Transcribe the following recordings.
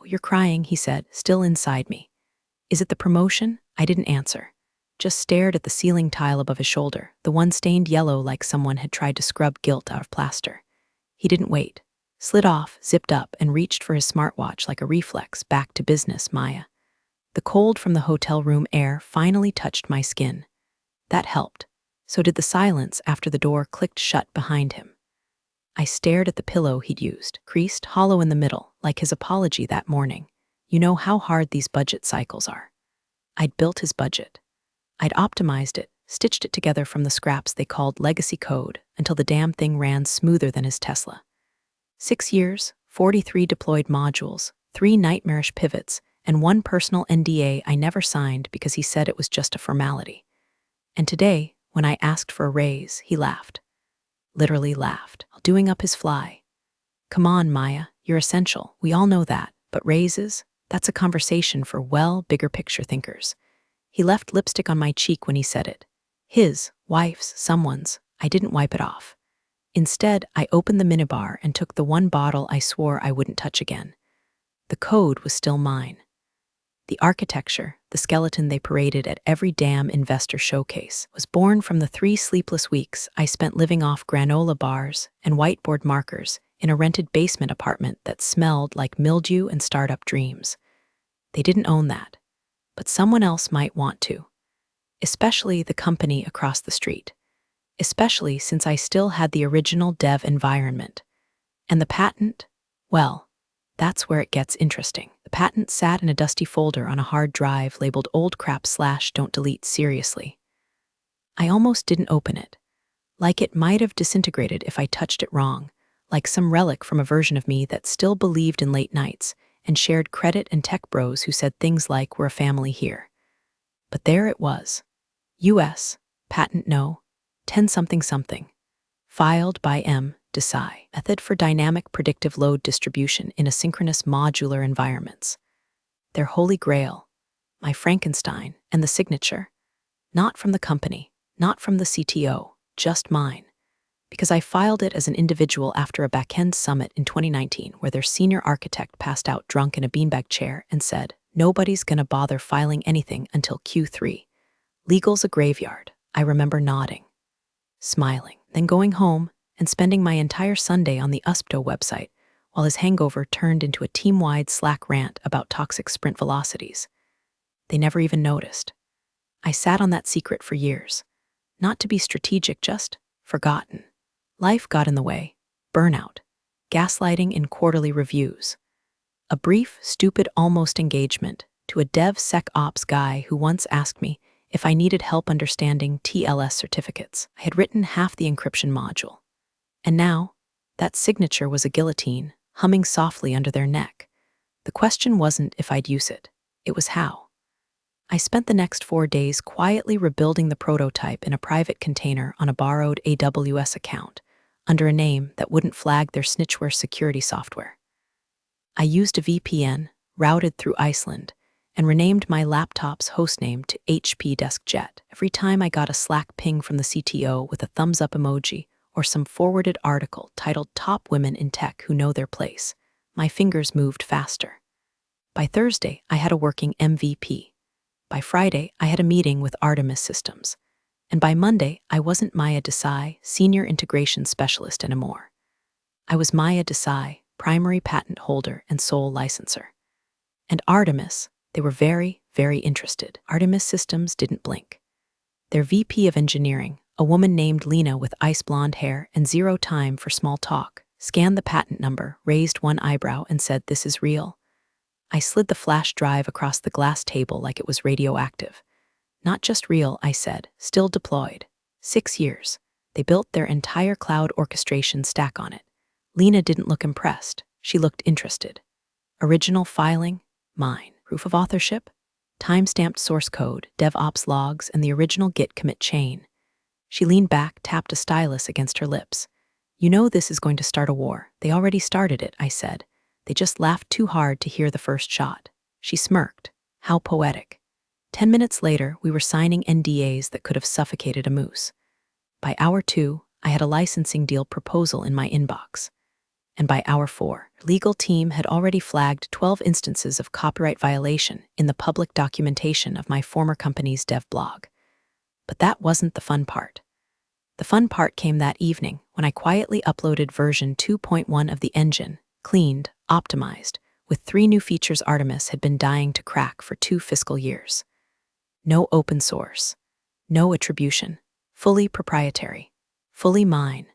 "Oh, you're crying," he said, still inside me. "Is it the promotion?" I didn't answer. Just stared at the ceiling tile above his shoulder, the one stained yellow like someone had tried to scrub gilt out of plaster. He didn't wait. Slid off, zipped up, and reached for his smartwatch like a reflex. Back to business, Maya. The cold from the hotel room air finally touched my skin. That helped. So did the silence after the door clicked shut behind him. I stared at the pillow he'd used, creased, hollow in the middle, like his apology that morning. You know how hard these budget cycles are. I'd built his budget. I'd optimized it, stitched it together from the scraps they called legacy code until the damn thing ran smoother than his Tesla. 6 years, 43 deployed modules, 3 nightmarish pivots, and 1 personal NDA I never signed because he said it was just a formality. And today, when I asked for a raise, he laughed. Literally laughed, doing up his fly. Come on, Maya, you're essential. We all know that. But raises? That's a conversation for, well, bigger picture thinkers. He left lipstick on my cheek when he said it. His, wife's, someone's. I didn't wipe it off. Instead, I opened the minibar and took the 1 bottle I swore I wouldn't touch again. The code was still mine. The architecture, the skeleton they paraded at every damn investor showcase, was born from the 3 sleepless weeks I spent living off granola bars and whiteboard markers in a rented basement apartment that smelled like mildew and startup dreams. They didn't own that, but someone else might want to, especially the company across the street, especially since I still had the original dev environment. And the patent? Well, that's where it gets interesting. The patent sat in a dusty folder on a hard drive labeled old crap/don't delete seriously. I almost didn't open it. Like it might have disintegrated if I touched it wrong, like some relic from a version of me that still believed in late nights and shared credit and tech bros who said things like, "We're a family here." But there it was. US, patent no, 10-something, filed by M. Desai, method for dynamic predictive load distribution in asynchronous modular environments. Their holy grail, my Frankenstein, and the signature, not from the company, not from the CTO, just mine, because I filed it as an individual after a backend summit in 2019 where their senior architect passed out drunk in a beanbag chair and said, "Nobody's gonna bother filing anything until Q3. Legal's a graveyard." I remember nodding, smiling, then going home and spending my entire Sunday on the USPTO website while his hangover turned into a team-wide Slack rant about toxic sprint velocities. They never even noticed. I sat on that secret for years. Not to be strategic, just forgotten. Life got in the way. Burnout. Gaslighting in quarterly reviews. A brief, stupid almost engagement to a DevSecOps guy who once asked me if I needed help understanding TLS certificates. I had written half the encryption module. And now, that signature was a guillotine, humming softly under their neck. The question wasn't if I'd use it, it was how. I spent the next 4 days quietly rebuilding the prototype in a private container on a borrowed AWS account, under a name that wouldn't flag their snitchware security software. I used a VPN, routed through Iceland, and renamed my laptop's hostname to HP DeskJet. Every time I got a Slack ping from the CTO with a thumbs-up emoji, or some forwarded article titled "Top Women in Tech Who Know Their Place," my fingers moved faster. By Thursday, I had a working MVP. By Friday, I had a meeting with Artemis Systems. And by Monday, I wasn't Maya Desai, Senior Integration Specialist anymore. I was Maya Desai, Primary Patent Holder and Sole Licenser. And Artemis, they were very, very interested. Artemis Systems didn't blink. Their VP of Engineering, a woman named Lena with ice blonde hair and 0 time for small talk, scanned the patent number, raised 1 eyebrow, and said, "This is real." I slid the flash drive across the glass table like it was radioactive. "Not just real," I said, "still deployed. 6 years. They built their entire cloud orchestration stack on it." Lena didn't look impressed. She looked interested. "Original filing? Mine. Proof of authorship? Time-stamped source code, DevOps logs, and the original Git commit chain." She leaned back, tapped a stylus against her lips. "You know this is going to start a war. They already started it," I said. "They just laughed too hard to hear the first shot." She smirked. How poetic. 10 minutes later, we were signing NDAs that could have suffocated a moose. By hour 2, I had a licensing deal proposal in my inbox. and by hour 4, the legal team had already flagged 12 instances of copyright violation in the public documentation of my former company's dev blog. But that wasn't the fun part. The fun part came that evening when I quietly uploaded version 2.1 of the engine, cleaned, optimized, with 3 new features Artemis had been dying to crack for 2 fiscal years. No open source, no attribution, fully proprietary, fully mine.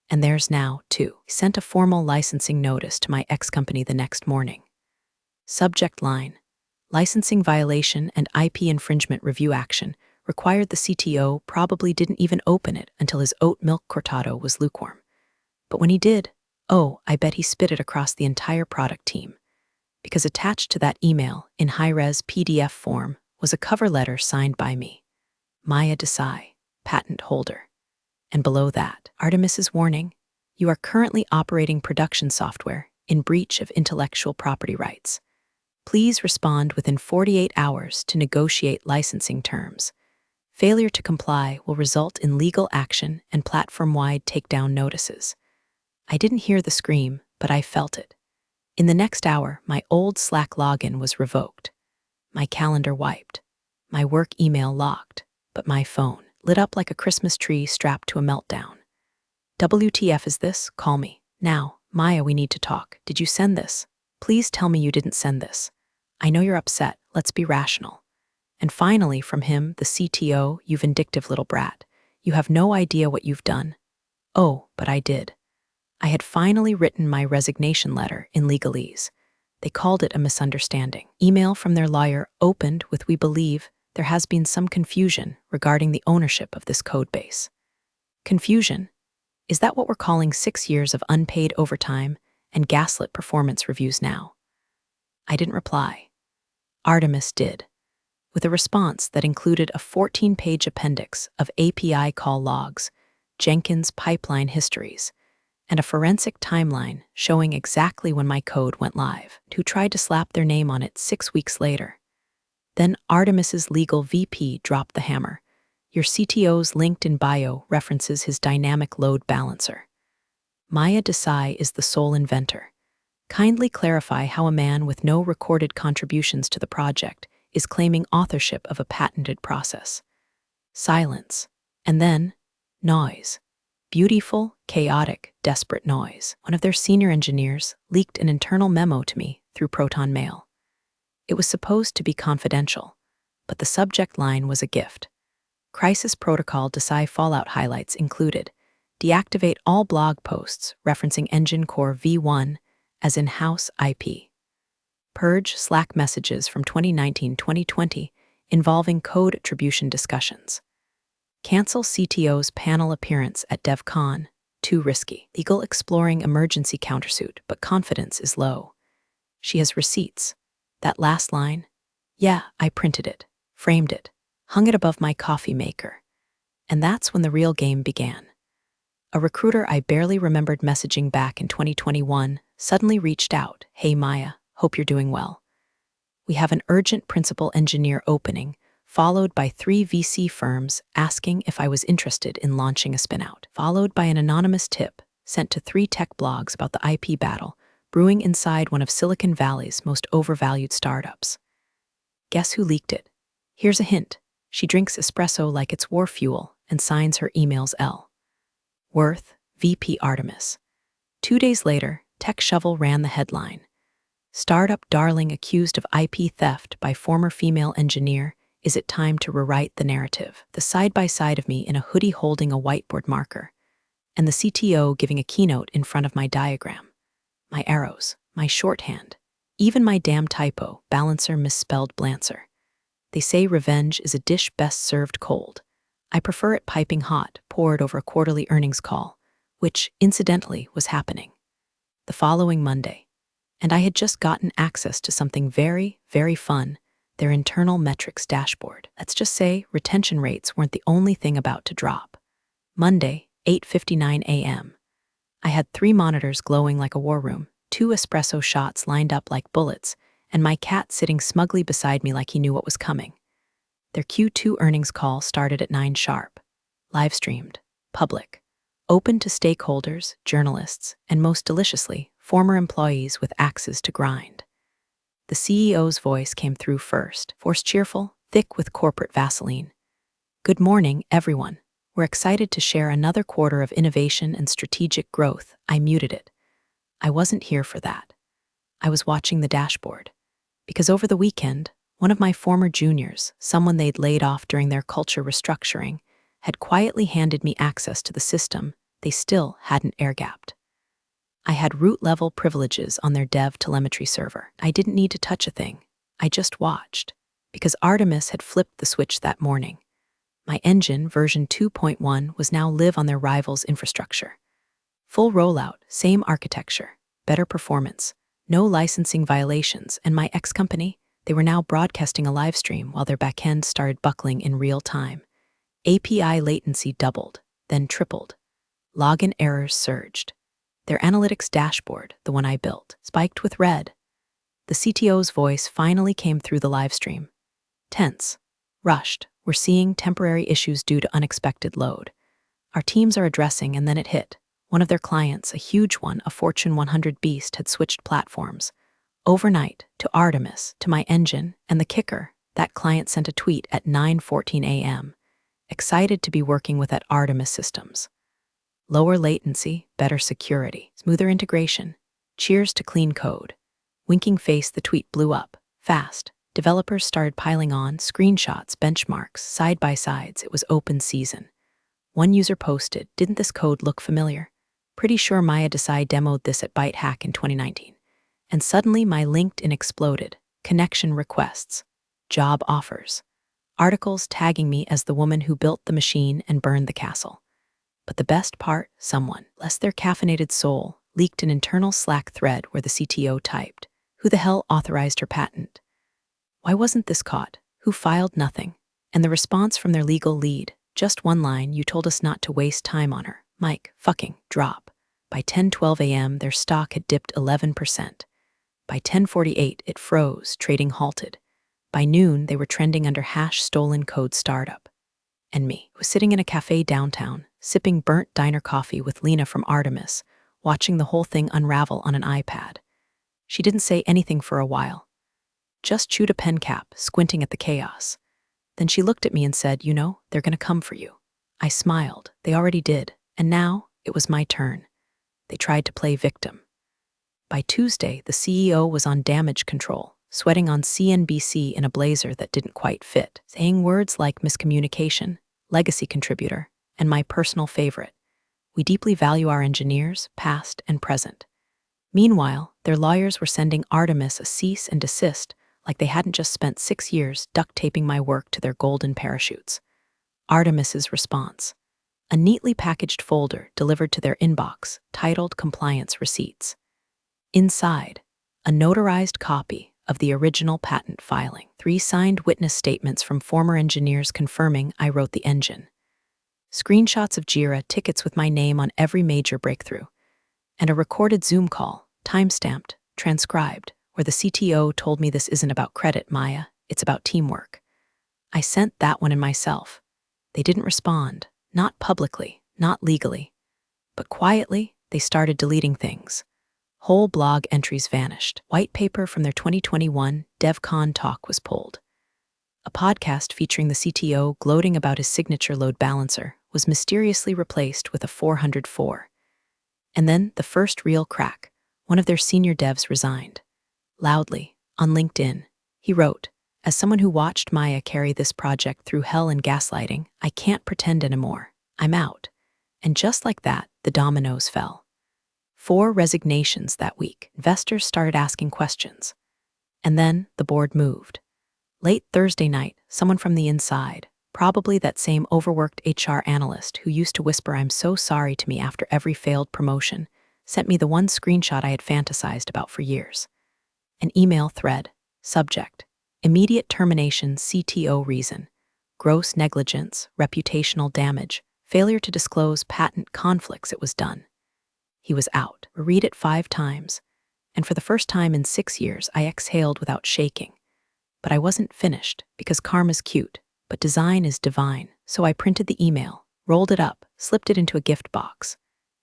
And there's now, too. I sent a formal licensing notice to my ex-company the next morning. Subject line: licensing violation and IP infringement review action. Required the CTO probably didn't even open it until his oat milk cortado was lukewarm. But when he did, oh, I bet he spit it across the entire product team. Because attached to that email, in high-res PDF form, was a cover letter signed by me, Maya Desai, patent holder. And below that, Artemis's warning: you are currently operating production software in breach of intellectual property rights. Please respond within 48 hours to negotiate licensing terms. Failure to comply will result in legal action and platform-wide takedown notices. I didn't hear the scream, but I felt it. In the next hour, my old Slack login was revoked, my calendar wiped, my work email locked, but my phone lit up like a Christmas tree strapped to a meltdown. WTF is this? Call me. Now, Maya, we need to talk. Did you send this? Please tell me you didn't send this. I know you're upset. Let's be rational. And finally, from him, the CTO: you vindictive little brat. You have no idea what you've done. Oh, but I did. I had finally written my resignation letter in legalese. They called it a misunderstanding. Email from their lawyer opened with: we believe there has been some confusion regarding the ownership of this code base. Confusion? Is that what we're calling 6 years of unpaid overtime and gaslit performance reviews now? I didn't reply. Artemis did, with a response that included a 14-page appendix of API call logs, Jenkins pipeline histories, and a forensic timeline showing exactly when my code went live, who tried to slap their name on it 6 weeks later. Then Artemis's legal VP dropped the hammer. Your CTO's LinkedIn bio references his dynamic load balancer. Maya Desai is the sole inventor. Kindly clarify how a man with no recorded contributions to the project is claiming authorship of a patented process. Silence. And then, noise. Beautiful, chaotic, desperate noise. One of their senior engineers leaked an internal memo to me through Proton Mail. It was supposed to be confidential, but the subject line was a gift. Crisis Protocol Desai Fallout highlights included: deactivate all blog posts referencing Engine Core V1 as in-house IP. Purge Slack messages from 2019-2020 involving code attribution discussions. Cancel CTO's panel appearance at DevCon, too risky. Legal exploring emergency countersuit, but confidence is low. She has receipts. That last line? Yeah, I printed it, framed it, hung it above my coffee maker. And that's when the real game began. A recruiter I barely remembered messaging back in 2021 suddenly reached out: hey Maya, hope you're doing well. We have an urgent principal engineer opening, followed by 3 VC firms asking if I was interested in launching a spinout, followed by an anonymous tip sent to 3 tech blogs about the IP battle brewing inside one of Silicon Valley's most overvalued startups. Guess who leaked it? Here's a hint. She drinks espresso like it's war fuel and signs her emails L. Worth, VP Artemis. 2 days later, Tech Shovel ran the headline: startup darling accused of IP theft by former female engineer. Is it time to rewrite the narrative? The side-by-side of me in a hoodie holding a whiteboard marker, and the CTO giving a keynote in front of my diagram. My arrows, my shorthand, even my damn typo, balancer misspelled blancer. They say revenge is a dish best served cold. I prefer it piping hot, poured over a quarterly earnings call, which, incidentally, was happening the following Monday. And I had just gotten access to something very, very fun: their internal metrics dashboard. Let's just say retention rates weren't the only thing about to drop. Monday, 8:59 a.m. I had 3 monitors glowing like a war room, 2 espresso shots lined up like bullets, and my cat sitting smugly beside me like he knew what was coming. Their Q2 earnings call started at 9 sharp. Live streamed. Public. open to stakeholders, journalists, and most deliciously, former employees with axes to grind. The CEO's voice came through first, forced cheerful, thick with corporate Vaseline. Good morning, everyone. We're excited to share another quarter of innovation and strategic growth. I muted it. I wasn't here for that. I was watching the dashboard. Because over the weekend, one of my former juniors, someone they'd laid off during their culture restructuring, had quietly handed me access to the system they still hadn't air-gapped. I had root-level privileges on their dev telemetry server. I didn't need to touch a thing. I just watched. Because Artemis had flipped the switch that morning. My engine, version 2.1, was now live on their rival's infrastructure. Full rollout, same architecture, better performance, no licensing violations, and my ex-company, they were now broadcasting a live stream while their backend started buckling in real time. API latency doubled, then tripled. Login errors surged. Their analytics dashboard, the one I built, spiked with red. The CTO's voice finally came through the live stream. Tense. Rushed. We're seeing temporary issues due to unexpected load. Our teams are addressing, and then it hit. One of their clients, a huge one, a Fortune 100 beast, had switched platforms. Overnight, to Artemis, to my engine, and the kicker, that client sent a tweet at 9:14 a.m. Excited to be working with that Artemis Systems. Lower latency, better security, smoother integration. Cheers to clean code. Winking face, the tweet blew up. Fast. Developers started piling on, screenshots, benchmarks, side-by-sides. It was open season. One user posted, "Didn't this code look familiar? Pretty sure Maya Desai demoed this at ByteHack in 2019. And suddenly my LinkedIn exploded. Connection requests. Job offers. Articles tagging me as the woman who built the machine and burned the castle. But the best part, someone, bless their caffeinated soul, leaked an internal Slack thread where the CTO typed, "Who the hell authorized her patent? Why wasn't this caught? Who filed nothing?" And the response from their legal lead, just one line, "You told us not to waste time on her. Mike, fucking, drop." By 10:12 a.m., their stock had dipped 11%. By 10:48, it froze, trading halted. By noon, they were trending under #stolen code startup. And me, was sitting in a cafe downtown, sipping burnt diner coffee with Lena from Artemis, watching the whole thing unravel on an iPad. She didn't say anything for a while. Just chewed a pen cap, squinting at the chaos. Then she looked at me and said, "You know, they're gonna come for you." I smiled. They already did. And now, it was my turn. They tried to play victim. By Tuesday, the CEO was on damage control, sweating on CNBC in a blazer that didn't quite fit, saying words like miscommunication, legacy contributor, and my personal favorite. We deeply value our engineers, past and present. Meanwhile, their lawyers were sending Artemis a cease and desist like they hadn't just spent 6 years duct taping my work to their golden parachutes. Artemis's response. A neatly packaged folder delivered to their inbox, titled Compliance Receipts. Inside, a notarized copy of the original patent filing, 3 signed witness statements from former engineers confirming I wrote the engine, screenshots of Jira tickets with my name on every major breakthrough, and a recorded Zoom call, time-stamped, transcribed, where the CTO told me this isn't about credit, Maya, it's about teamwork. I sent that one in myself. They didn't respond, not publicly, not legally. But quietly, they started deleting things. Whole blog entries vanished. White paper from their 2021 DevCon talk was pulled. A podcast featuring the CTO gloating about his signature load balancer was mysteriously replaced with a 404. And then the first real crack. One of their senior devs resigned. Loudly, on LinkedIn, he wrote, "As someone who watched Maya carry this project through hell and gaslighting, I can't pretend anymore. I'm out." And just like that, the dominoes fell. 4 resignations that week. Investors started asking questions. And then the board moved. Late Thursday night, someone from the inside, probably that same overworked HR analyst who used to whisper "I'm so sorry" to me after every failed promotion, sent me the one screenshot I had fantasized about for years. An email thread. Subject. Immediate termination, CTO reason. Gross negligence, reputational damage, failure to disclose patent conflicts. It was done. He was out. Read it 5 times. And for the first time in 6 years, I exhaled without shaking. But I wasn't finished, because karma's cute, but design is divine. So I printed the email, rolled it up, slipped it into a gift box,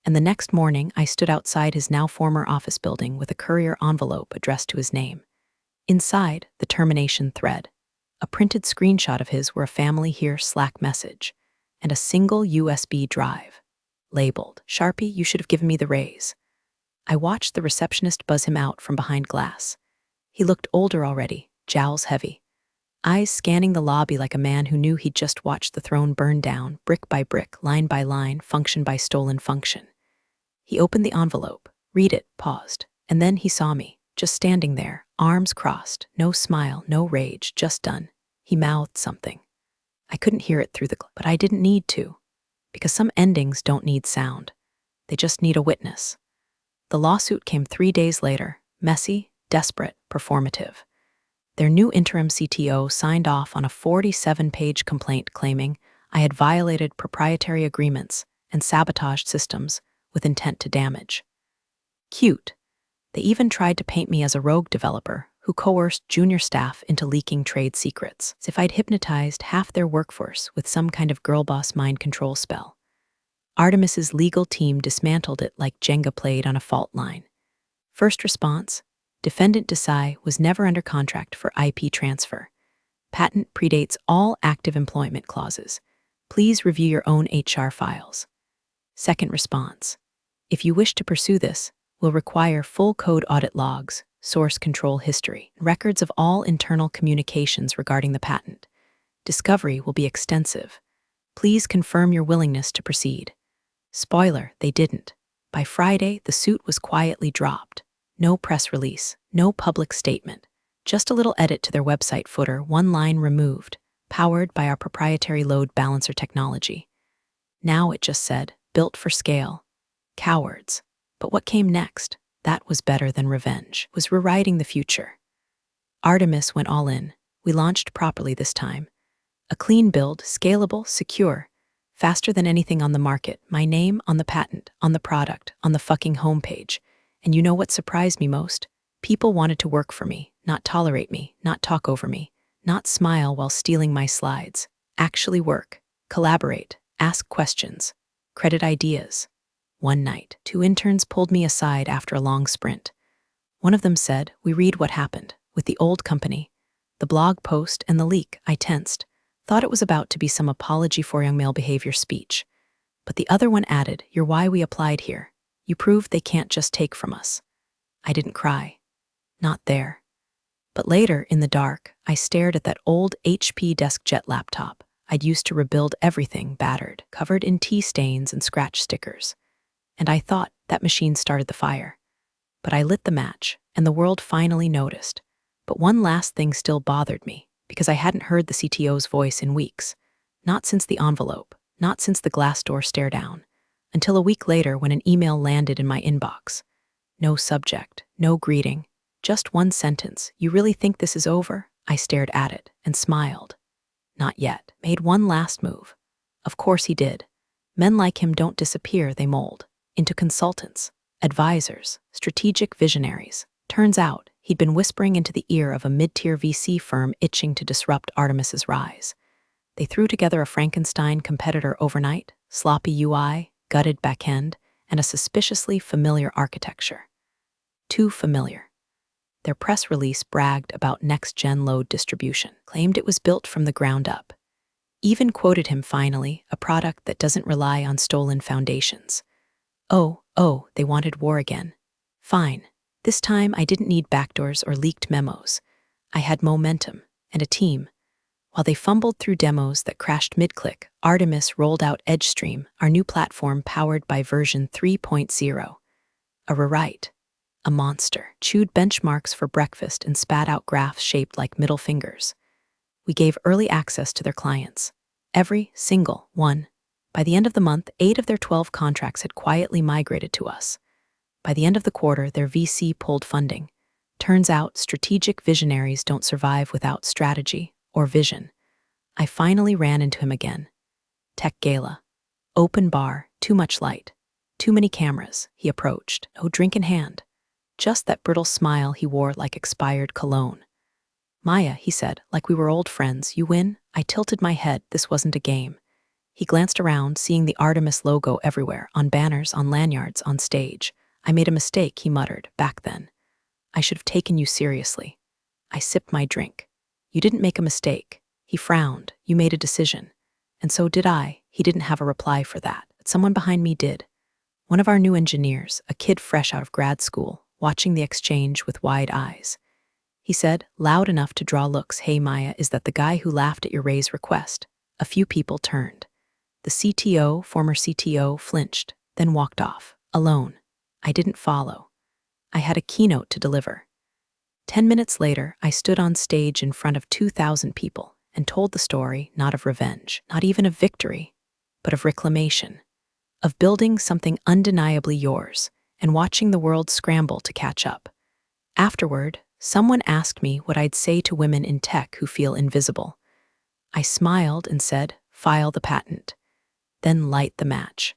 and the next morning I stood outside his now former office building with a courier envelope addressed to his name. Inside, the termination thread, a printed screenshot of his were a family here Slack message, and a single USB drive, labeled, "Sharpie, you should have given me the raise." I watched the receptionist buzz him out from behind glass. He looked older already, jowls heavy, eyes scanning the lobby like a man who knew he'd just watched the throne burn down, brick by brick, line by line, function by stolen function. He opened the envelope, read it, paused, and then he saw me, just standing there, arms crossed, no smile, no rage, just done. He mouthed something. I couldn't hear it through but I didn't need to, because some endings don't need sound. They just need a witness. The lawsuit came 3 days later, messy, desperate, performative. Their new interim CTO signed off on a 47-page complaint claiming I had violated proprietary agreements and sabotaged systems with intent to damage. Cute. They even tried to paint me as a rogue developer who coerced junior staff into leaking trade secrets, as if I'd hypnotized half their workforce with some kind of girl-boss mind control spell. Artemis's legal team dismantled it like Jenga played on a fault line. First response: Defendant Desai was never under contract for IP transfer. Patent predates all active employment clauses. Please review your own HR files. Second response: If you wish to pursue this, we'll require full code audit logs, source control history, records of all internal communications regarding the patent. Discovery will be extensive. Please confirm your willingness to proceed. Spoiler, they didn't. By Friday, the suit was quietly dropped. No press release, no public statement. Just a little edit to their website footer, one line removed, powered by our proprietary load balancer technology. Now it just said, built for scale. Cowards. But what came next? That was better than revenge. Was rewriting the future. Artemis went all in. We launched properly this time. A clean build, scalable, secure. Faster than anything on the market. My name on the patent, on the product, on the fucking homepage. And you know what surprised me most? People wanted to work for me, not tolerate me, not talk over me, not smile while stealing my slides. Actually work, collaborate, ask questions, credit ideas. One night, 2 interns pulled me aside after a long sprint. One of them said, "We read what happened with the old company. The blog post and the leak." I tensed. Thought it was about to be some apology for young male behavior speech. But the other one added, "You're why we applied here. You proved they can't just take from us." I didn't cry. Not there. But later, in the dark, I stared at that old HP DeskJet laptop I'd used to rebuild everything battered, covered in tea stains and scratch stickers. And I thought that machine started the fire. But I lit the match, and the world finally noticed. But one last thing still bothered me, because I hadn't heard the CTO's voice in weeks. Not since the envelope, not since the Glassdoor stare down, until a week later when an email landed in my inbox. No subject, no greeting, just one sentence. "You really think this is over?" I stared at it and smiled. Not yet. Made one last move. Of course he did. Men like him don't disappear, they mold. Into consultants, advisors, strategic visionaries. Turns out, he'd been whispering into the ear of a mid-tier VC firm itching to disrupt Artemis's rise. They threw together a Frankenstein competitor overnight, sloppy UI, gutted backend, and a suspiciously familiar architecture. Too familiar. Their press release bragged about next-gen load distribution, claimed it was built from the ground up. Even quoted him finally, a product that doesn't rely on stolen foundations. Oh, they wanted war again. Fine. This time I didn't need backdoors or leaked memos. I had momentum and a team. While they fumbled through demos that crashed mid-click, Artemis rolled out EdgeStream, our new platform powered by version 3.0. A rewrite. A monster. Chewed benchmarks for breakfast and spat out graphs shaped like middle fingers. We gave early access to their clients. Every single one. By the end of the month, 8 of their 12 contracts had quietly migrated to us. By the end of the quarter, their VC pulled funding. Turns out, strategic visionaries don't survive without strategy or vision. I finally ran into him again. Tech gala. Open bar, too much light. Too many cameras. He approached, no drink in hand. Just that brittle smile he wore like expired cologne. "Maya," he said, like we were old friends, "you win?" I tilted my head. This wasn't a game. He glanced around, seeing the Artemis logo everywhere, on banners, on lanyards, on stage. I made a mistake, he muttered, back then. I should have taken you seriously. I sipped my drink. You didn't make a mistake. He frowned. You made a decision. And so did I. He didn't have a reply for that, but someone behind me did. One of our new engineers, a kid fresh out of grad school, watching the exchange with wide eyes. He said, loud enough to draw looks, "Hey Maya, is that the guy who laughed at your raise request?" A few people turned. The CTO, former CTO, flinched, then walked off, alone. I didn't follow. I had a keynote to deliver. 10 minutes later, I stood on stage in front of 2,000 people and told the story not of revenge, not even of victory, but of reclamation, of building something undeniably yours and watching the world scramble to catch up. Afterward, someone asked me what I'd say to women in tech who feel invisible. I smiled and said, file the patent, then light the match.